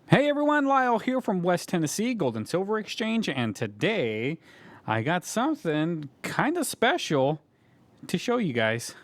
Hey everyone, Lyle here from West Tennessee Gold and Silver Exchange, and today I got something kind of special to show you guys.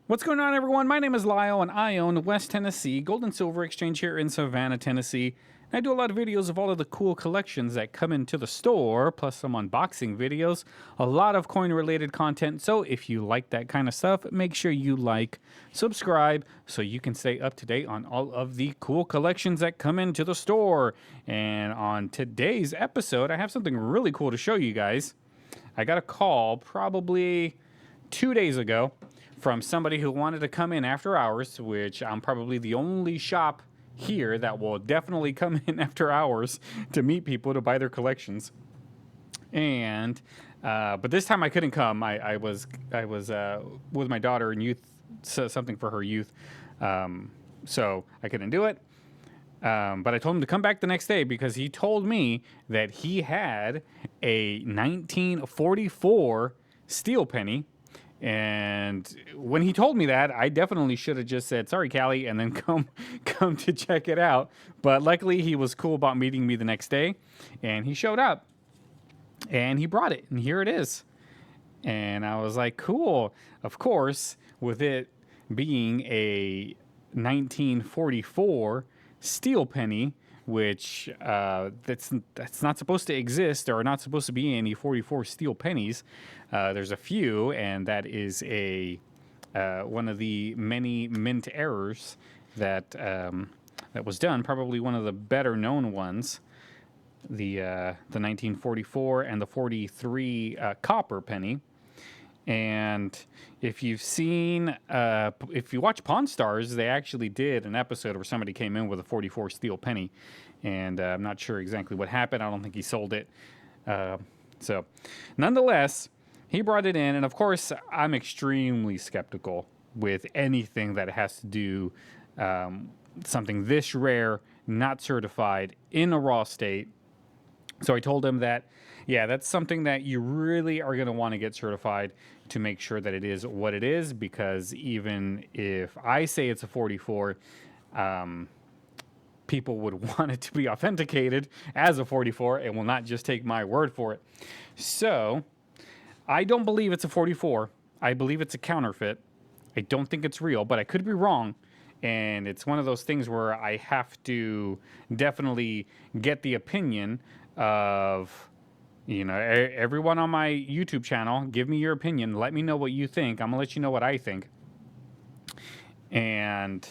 What's going on, everyone? My name is Lyle, and I own West Tennessee Gold and Silver Exchange here in Savannah, Tennessee. I do a lot of videos of all of the cool collections that come into the store, plus some unboxing videos, a lot of coin-related content. So if you like that kind of stuff, make sure you like, subscribe, so you can stay up to date on all of the cool collections that come into the store. And on today's episode, I have something really cool to show you guys. I got a call probably 2 days ago from somebody who wanted to come in after hours, which I'm probably the only shop here that will definitely come in after hours to meet people to buy their collections. And but this time I couldn't come. I was with my daughter and youth, something for her youth, so I couldn't do it. But I told him to come back the next day because he told me that he had a 1944 steel penny. And when he told me that, I definitely should have just said, sorry, Callie, and then come to check it out. But luckily, he was cool about meeting me the next day, and he showed up, and he brought it, and here it is. And I was like, cool. Of course, with it being a 1944 steel penny, which that's not supposed to exist. There are not supposed to be any 44 steel pennies. There's a few, and that is a one of the many mint errors that that was done. Probably one of the better known ones, the 1944 and the 43 copper penny. And if you've seen, if you watch Pawn Stars, they actually did an episode where somebody came in with a 44 steel penny, and I'm not sure exactly what happened. I don't think he sold it. So, nonetheless, he brought it in, and of course, I'm extremely skeptical with anything that has to do something this rare, not certified, in a raw state. So I told him that, yeah, that's something that you really are going to want to get certified to make sure that it is what it is, because even if I say it's a 44, people would want it to be authenticated as a 44 and will not just take my word for it. So I don't believe it's a 44. I believe it's a counterfeit. I don't think it's real, but I could be wrong. And it's one of those things where I have to definitely get the opinion of, you know, everyone on my YouTube channel. Give me your opinion. Let me know what you think. I'm going to let you know what I think. And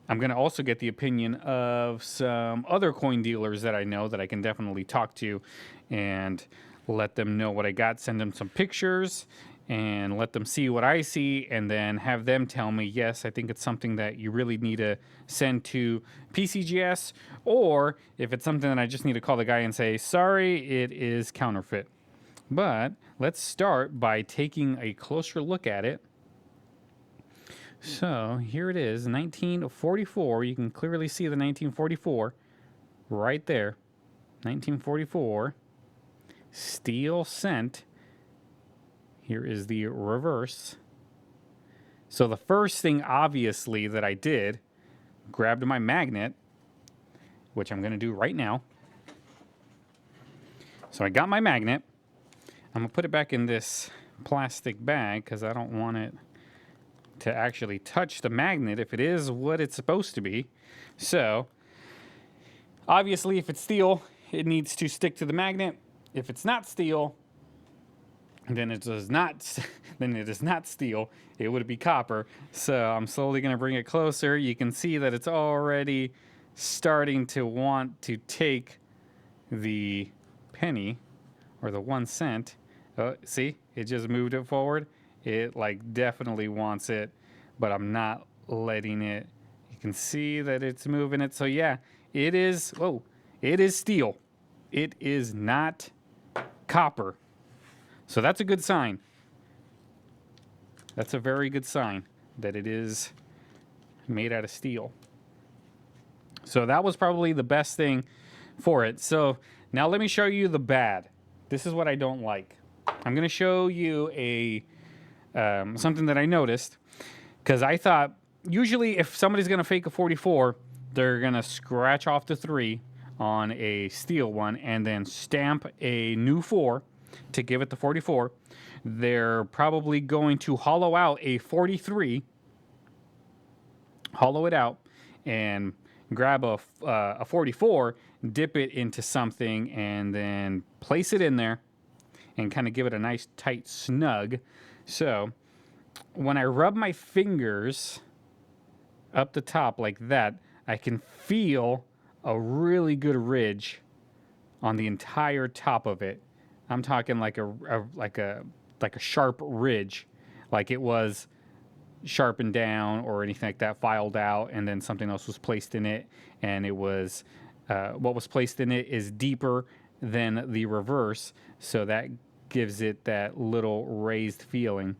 I'm going to also get the opinion of some other coin dealers that I know that I can definitely talk to and let them know what I got. Send them some pictures and let them see what I see, and then have them tell me, yes, I think it's something that you really need to send to PCGS, or if it's something that I just need to call the guy and say, sorry, it is counterfeit. But let's start by taking a closer look at it. So here it is, 1944. You can clearly see the 1944 right there. 1944 steel cent. Here is the reverse. So the first thing, obviously, that I did, grabbed my magnet, which I'm going to do right now. So I got my magnet. I'm going to put it back in this plastic bag because I don't want it to actually touch the magnet if it is what it's supposed to be. So obviously, if it's steel, it needs to stick to the magnet. If it's not steel, then it does not. Then it is not steel. It would be copper. So I'm slowly going to bring it closer. You can see that it's already starting to want to take the penny or the 1 cent. Oh, see, it just moved it forward. It like definitely wants it, but I'm not letting it. You can see that it's moving it. So yeah, it is. Whoa, it is steel. It is not copper. So that's a good sign. That's a very good sign that it is made out of steel. So that was probably the best thing for it. So now let me show you the bad. This is what I don't like. I'm going to show you a something that I noticed, because I thought usually if somebody's going to fake a 44, they're going to scratch off the 3 on a steel one and then stamp a new 4 to give it the 44. They're probably going to hollow out a 43, hollow it out, and grab a 44, dip it into something, and then place it in there and kind of give it a nice tight snug. So when I rub my fingers up the top like that, I can feel a really good ridge on the entire top of it. I'm talking like a sharp ridge, like it was sharpened down or anything like that, filed out, and then something else was placed in it, and it was what was placed in it is deeper than the reverse, so that gives it that little raised feeling.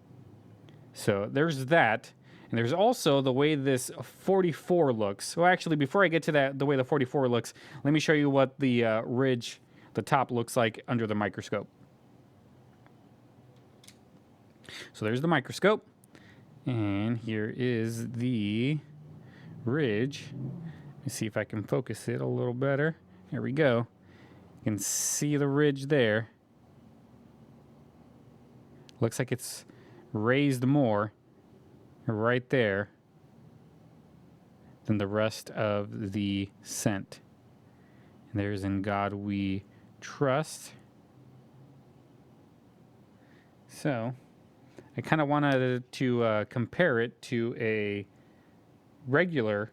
So there's that. And there's also the way this 44 looks. Well, actually, before I get to that, the way the 44 looks, let me show you what the ridge, the top, looks like under the microscope. So there's the microscope. And here is the ridge. Let me see if I can focus it a little better. There we go. You can see the ridge there. Looks like it's raised more right there than the rest of the scent. And there's In God We Trust. So I kind of wanted to compare it to a regular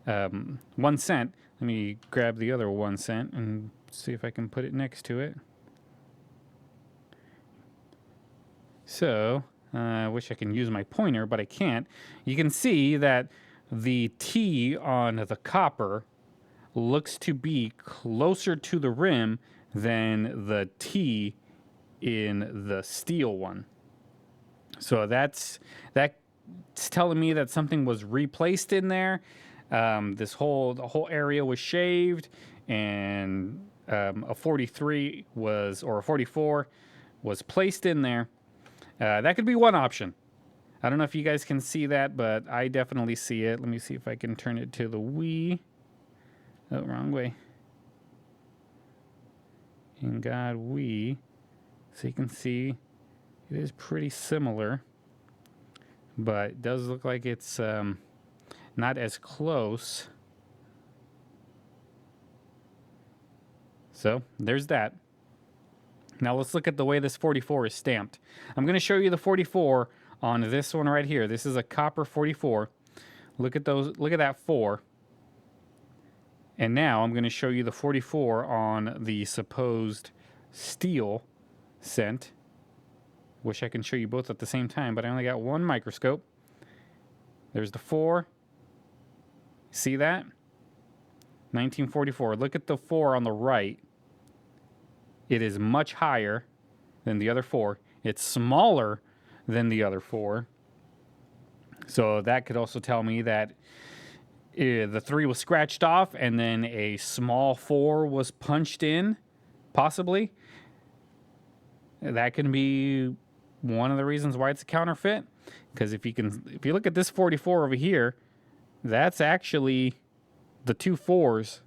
1 cent. Let me grab the other 1 cent and see if I can put it next to it. So, I wish I can use my pointer, but I can't. You can see that the T on the copper looks to be closer to the rim than the T in the steel one. So that's telling me that something was replaced in there. The whole area was shaved, and a 43 was, or a 44 was placed in there. That could be one option. I don't know if you guys can see that, but I definitely see it. Let me see if I can turn it to the Wii. Oh, wrong way. In God We. So you can see it is pretty similar, but it does look like it's not as close. So there's that. Now let's look at the way this 44 is stamped. I'm going to show you the 44 on this one right here. This is a copper 44. Look at those. Look at that 4. And now I'm going to show you the 44 on the supposed steel scent. Wish I can show you both at the same time, but I only got one microscope. There's the 4. See that? 1944. Look at the 4 on the right. It is much higher than the other 4. It's smaller than the other 4. So that could also tell me that the 3 was scratched off and then a small 4 was punched in, possibly. That can be one of the reasons why it's a counterfeit. Because if you look at this 44 over here, that's actually, the two 4s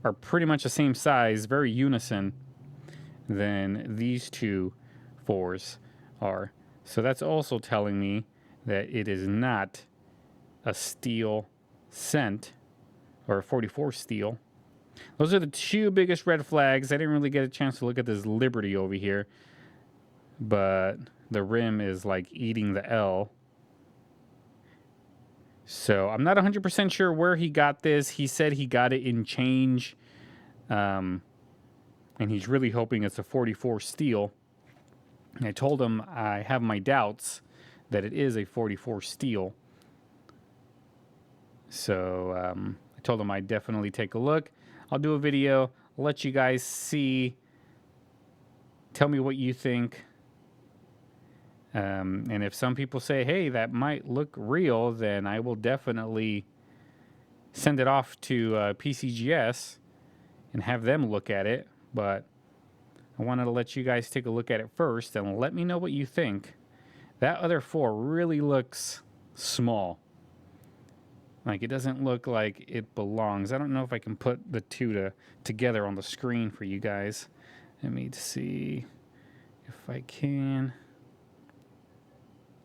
are pretty much the same size, very unison, than these two 4s are. So that's also telling me that it is not a steel scent or a 44 steel. Those are the two biggest red flags. I didn't really get a chance to look at this Liberty over here, but the rim is like eating the L. So I'm not 100% sure where he got this. He said he got it in change, and he's really hoping it's a 44 steel. And I told him I have my doubts that it is a 44 steel. So I told him I'd definitely take a look. I'll do a video, let you guys see, tell me what you think. And if some people say, hey, that might look real, then I will definitely send it off to PCGS and have them look at it, but I wanted to let you guys take a look at it first and let me know what you think. That other 4 really looks small. Like, it doesn't look like it belongs. I don't know if I can put the 2 together on the screen for you guys. Let me see if I can.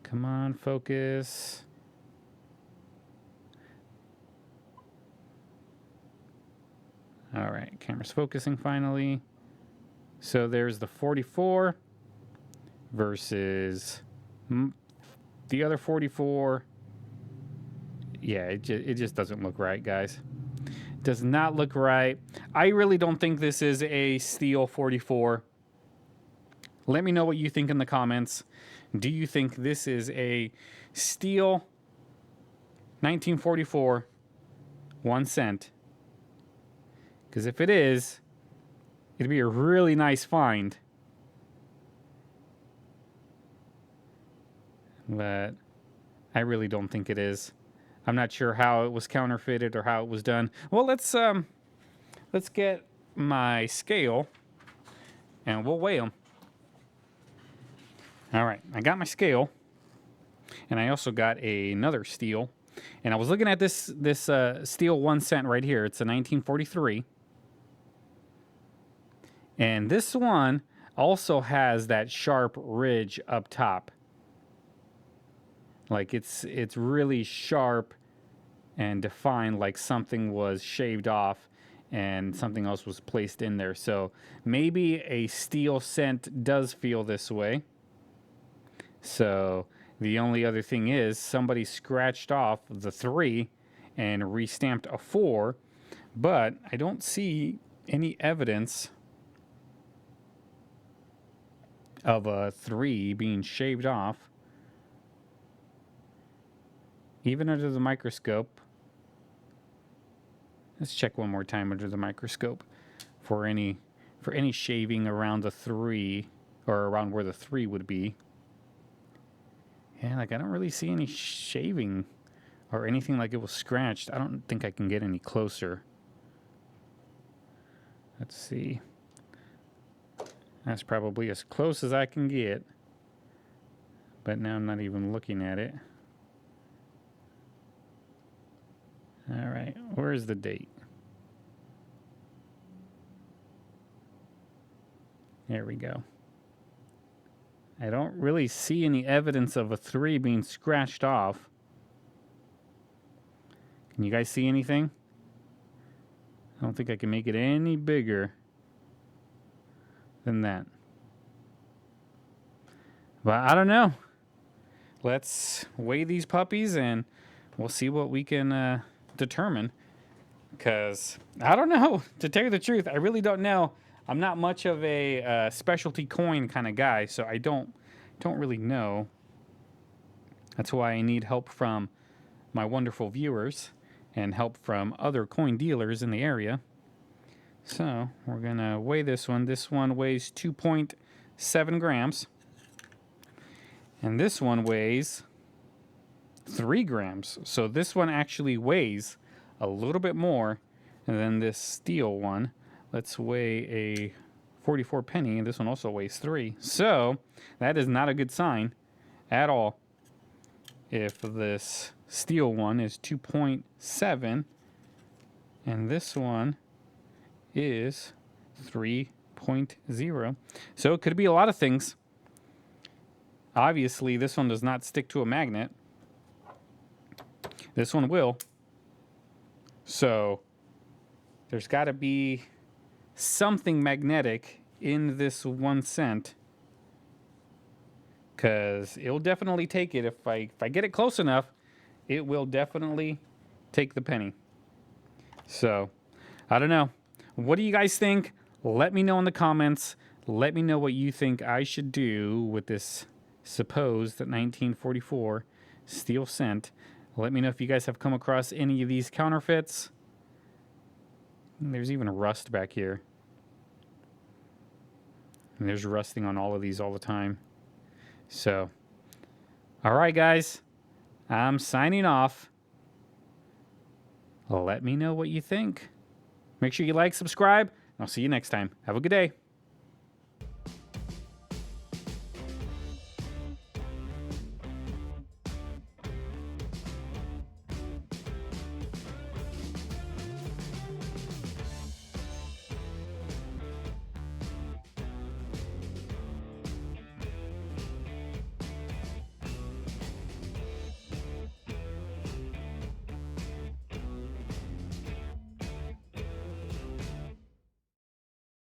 Come on, focus. All right, camera's focusing finally. So there's the 44 versus the other 44. Yeah, it just doesn't look right, guys. Does not look right. I really don't think this is a steel 44. Let me know what you think in the comments. Do you think this is a steel 1944 1 cent? Because if it is, it'd be a really nice find. But I really don't think it is. I'm not sure how it was counterfeited or how it was done. Well, let's get my scale and we'll weigh them. All right, I got my scale, and I also got another steel. And I was looking at this steel 1 cent right here. It's a 1943. And this one also has that sharp ridge up top. Like it's really sharp and defined, like something was shaved off and something else was placed in there. So maybe a steel cent does feel this way. So the only other thing is somebody scratched off the 3 and restamped a 4, but I don't see any evidence of a 3 being shaved off. Even under the microscope. Let's check one more time under the microscope for any shaving around the 3 or around where the 3 would be. Yeah, like I don't really see any shaving or anything like it was scratched. I don't think I can get any closer. Let's see. That's probably as close as I can get. But now I'm not even looking at it. All right, where's the date? There we go. I don't really see any evidence of a 3 being scratched off. Can you guys see anything? I don't think I can make it any bigger than that. But I don't know. Let's weigh these puppies and we'll see what we can determine. Because I don't know. To tell you the truth, I really don't know. I'm not much of a specialty coin kind of guy, so I don't really know. That's why I need help from my wonderful viewers and help from other coin dealers in the area. So we're gonna weigh this one. This one weighs 2.7 grams, and this one weighs 3 grams. So this one actually weighs a little bit more than this steel one. Let's weigh a 44 penny, and this one also weighs 3. So that is not a good sign at all. If this steel one is 2.7 and this one is 3.0. So it could be a lot of things. Obviously, this one does not stick to a magnet. This one will. So there's got to be something magnetic in this 1 cent, because it'll definitely take it. If I get it close enough, it will definitely take the penny. So I don't know. What do you guys think? Let me know in the comments. Let me know what you think I should do with this supposed 1944 steel cent. Let me know if you guys have come across any of these counterfeits. There's even rust back here. And there's rusting on all of these all the time. So, all right, guys. I'm signing off. Let me know what you think. Make sure you like, subscribe, and I'll see you next time. Have a good day.